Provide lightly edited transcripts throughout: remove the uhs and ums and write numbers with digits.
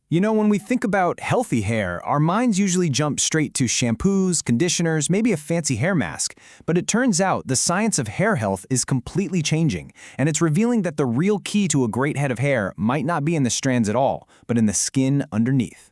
You know, when we think about healthy hair, our minds usually jump straight to shampoos, conditioners, maybe a fancy hair mask. But it turns out the science of hair health is completely changing, and it's revealing that the real key to a great head of hair might not be in the strands at all, but in the skin underneath.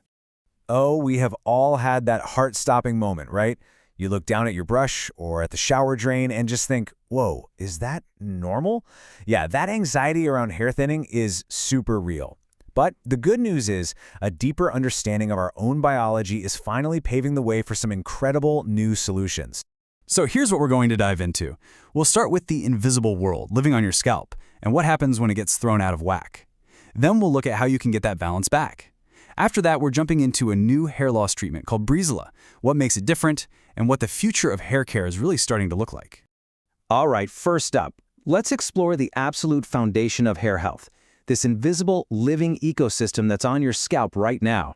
Oh, we have all had that heart-stopping moment, right? You look down at your brush or at the shower drain and just think, whoa, is that normal? Yeah, that anxiety around hair thinning is super real. But the good news is a deeper understanding of our own biology is finally paving the way for some incredible new solutions. So here's what we're going to dive into. We'll start with the invisible world living on your scalp and what happens when it gets thrown out of whack. Then we'll look at how you can get that balance back. After that, we're jumping into a new hair loss treatment called braids, what makes it different, and what the future of hair care is really starting to look like. All right, first up, let's explore the absolute foundation of hair health, this invisible, living ecosystem that's on your scalp right now.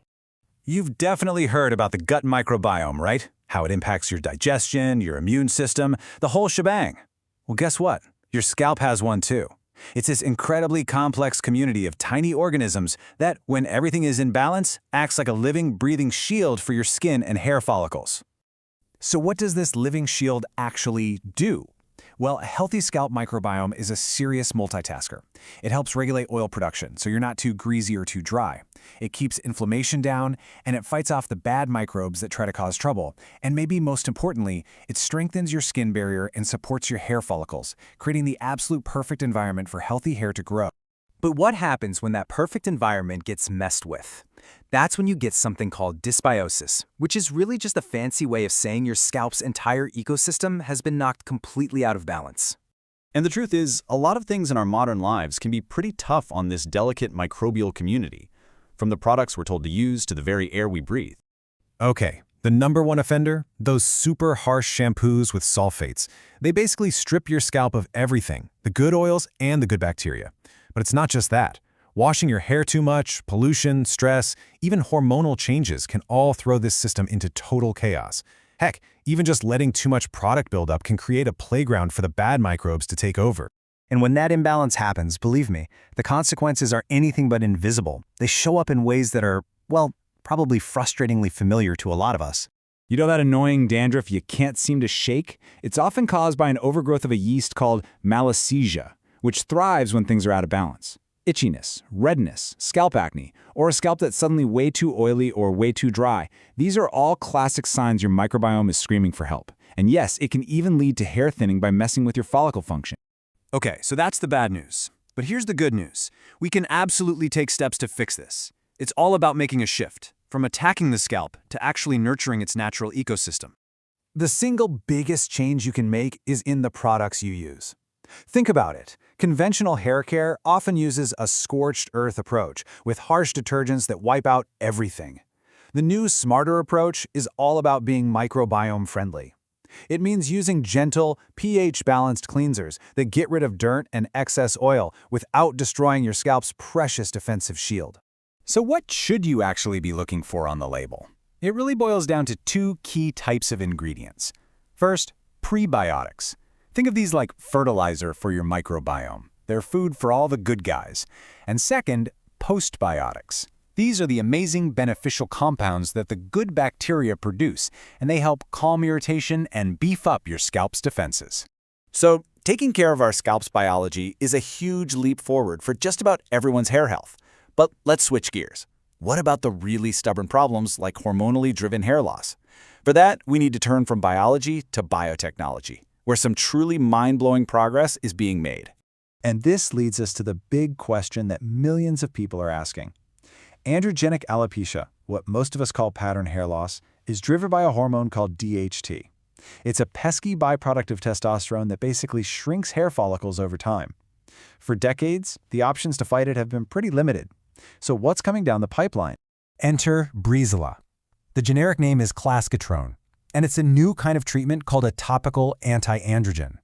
You've definitely heard about the gut microbiome, right? How it impacts your digestion, your immune system, the whole shebang. Well, guess what? Your scalp has one too. It's this incredibly complex community of tiny organisms that, when everything is in balance, acts like a living, breathing shield for your skin and hair follicles. So what does this living shield actually do? Well, a healthy scalp microbiome is a serious multitasker. It helps regulate oil production so you're not too greasy or too dry. It keeps inflammation down, and it fights off the bad microbes that try to cause trouble. And maybe most importantly, it strengthens your skin barrier and supports your hair follicles, creating the absolute perfect environment for healthy hair to grow. But what happens when that perfect environment gets messed with? That's when you get something called dysbiosis, which is really just a fancy way of saying your scalp's entire ecosystem has been knocked completely out of balance. And the truth is, a lot of things in our modern lives can be pretty tough on this delicate microbial community, from the products we're told to use to the very air we breathe. Okay, the number one offender? Those super harsh shampoos with sulfates. They basically strip your scalp of everything, the good oils and the good bacteria. But it's not just that. Washing your hair too much, pollution, stress, even hormonal changes can all throw this system into total chaos. Heck, even just letting too much product buildup can create a playground for the bad microbes to take over. And when that imbalance happens, believe me, the consequences are anything but invisible. They show up in ways that are, well, probably frustratingly familiar to a lot of us. You know that annoying dandruff you can't seem to shake? It's often caused by an overgrowth of a yeast called Malassezia, which thrives when things are out of balance. Itchiness, redness, scalp acne, or a scalp that's suddenly way too oily or way too dry. These are all classic signs your microbiome is screaming for help. And yes, it can even lead to hair thinning by messing with your follicle function. Okay, so that's the bad news. But here's the good news. We can absolutely take steps to fix this. It's all about making a shift, from attacking the scalp to actually nurturing its natural ecosystem. The single biggest change you can make is in the products you use. Think about it. Conventional hair care often uses a scorched earth approach with harsh detergents that wipe out everything. The new, smarter approach is all about being microbiome friendly. It means using gentle, pH-balanced cleansers that get rid of dirt and excess oil without destroying your scalp's precious defensive shield. So what should you actually be looking for on the label? It really boils down to two key types of ingredients. First, prebiotics. Think of these like fertilizer for your microbiome. They're food for all the good guys. And second, postbiotics. These are the amazing beneficial compounds that the good bacteria produce, and they help calm irritation and beef up your scalp's defenses. So, taking care of our scalp's biology is a huge leap forward for just about everyone's hair health. But let's switch gears. What about the really stubborn problems like hormonally driven hair loss? For that, we need to turn from biology to biotechnology, where some truly mind-blowing progress is being made. And this leads us to the big question that millions of people are asking. Androgenic alopecia, what most of us call pattern hair loss, is driven by a hormone called DHT. It's a pesky byproduct of testosterone that basically shrinks hair follicles over time. For decades, the options to fight it have been pretty limited. So what's coming down the pipeline? Enter braids. The generic name is clascotrone, and it's a new kind of treatment called a topical anti-androgen.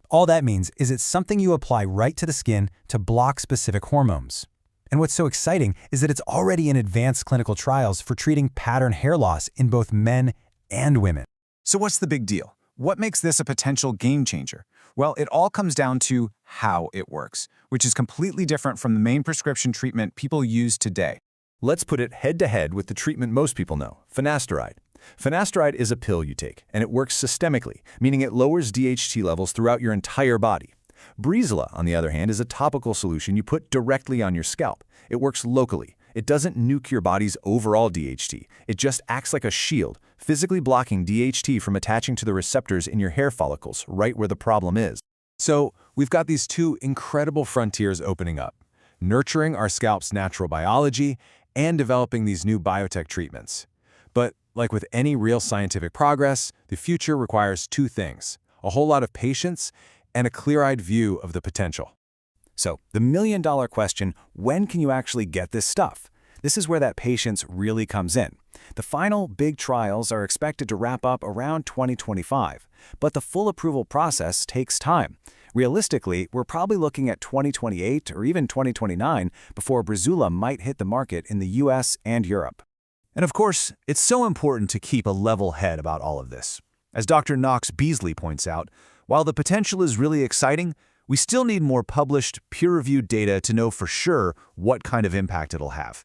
All that means is it's something you apply right to the skin to block specific hormones. And what's so exciting is that it's already in advanced clinical trials for treating pattern hair loss in both men and women. So what's the big deal? What makes this a potential game changer? Well, it all comes down to how it works, which is completely different from the main prescription treatment people use today. Let's put it head-to-head with the treatment most people know, Finasteride. Finasteride is a pill you take, and it works systemically, meaning it lowers DHT levels throughout your entire body. Breezula, on the other hand, is a topical solution you put directly on your scalp. It works locally. It doesn't nuke your body's overall DHT. It just acts like a shield, physically blocking DHT from attaching to the receptors in your hair follicles, right where the problem is. So we've got these two incredible frontiers opening up, nurturing our scalp's natural biology and developing these new biotech treatments. But like with any real scientific progress, the future requires two things: a whole lot of patience and a clear-eyed view of the potential. So the million-dollar question, when can you actually get this stuff? This is where that patience really comes in. The final big trials are expected to wrap up around 2025, but the full approval process takes time. Realistically, we're probably looking at 2028 or even 2029 before Breezula might hit the market in the US and Europe. And of course, it's so important to keep a level head about all of this. As Dr. Knox Beasley points out, while the potential is really exciting, we still need more published, peer-reviewed data to know for sure what kind of impact it'll have.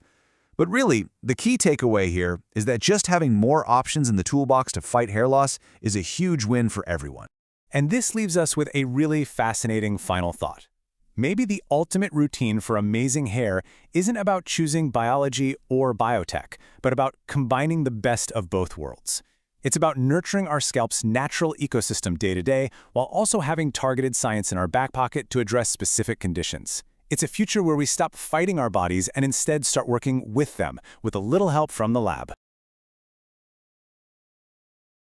But really, the key takeaway here is that just having more options in the toolbox to fight hair loss is a huge win for everyone. And this leaves us with a really fascinating final thought. Maybe the ultimate routine for amazing hair isn't about choosing biology or biotech, but about combining the best of both worlds. It's about nurturing our scalp's natural ecosystem day to day while also having targeted science in our back pocket to address specific conditions. It's a future where we stop fighting our bodies and instead start working with them, with a little help from the lab.